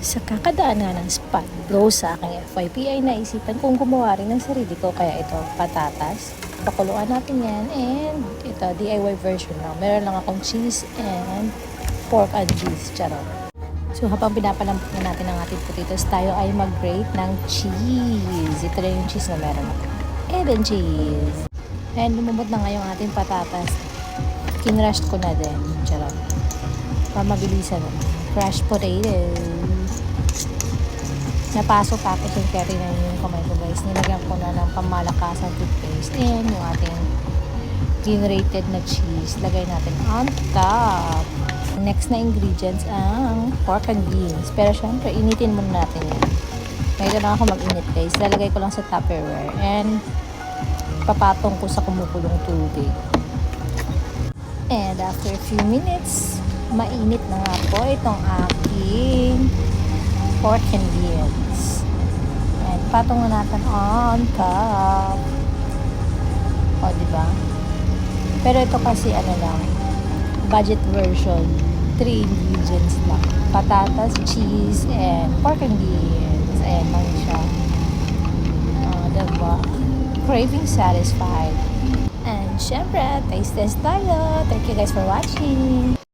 Sa kakadaan nga ng spot bro sa aking FYP ay naisipan kong gumawa rin ng sarili ko, kaya ito patatas. Pakuluan natin yan, and ito DIY version lang. Meron lang akong cheese and pork and cheese. Charot. So habang pinapalampok na natin ang ating potatoes, tayo ay mag-grate ng cheese. Ito na yung cheese na meron ako. And then cheese. And lumumot na nga yung ating patatas. Kinrush ko na din. Charot. Para mabilisan na. Crushed potatoes. Napasok tapos yung curry na yung kamay ko guys. Nilagyan ko na ng pamalakasan toothpaste. And yung ating grated na cheese. Lagay natin on top. Next na ingredients ang pork and beans. Pero syempre, initin muna natin yan. Ngayon lang ako mag-init guys. Lalagay ko lang sa Tupperware. And papatong ko sa kumukulong tubig. And after a few minutes, mainit na nga po itong aking pork and beans. And patong na natin on top. O, diba? Pero ito kasi ano lang, budget version. 3 ingredients lang. Patatas, cheese, and pork and beans. Ayan lang siya. Diba? Craving satisfied. And syempre, taste test tayo. Thank you guys for watching.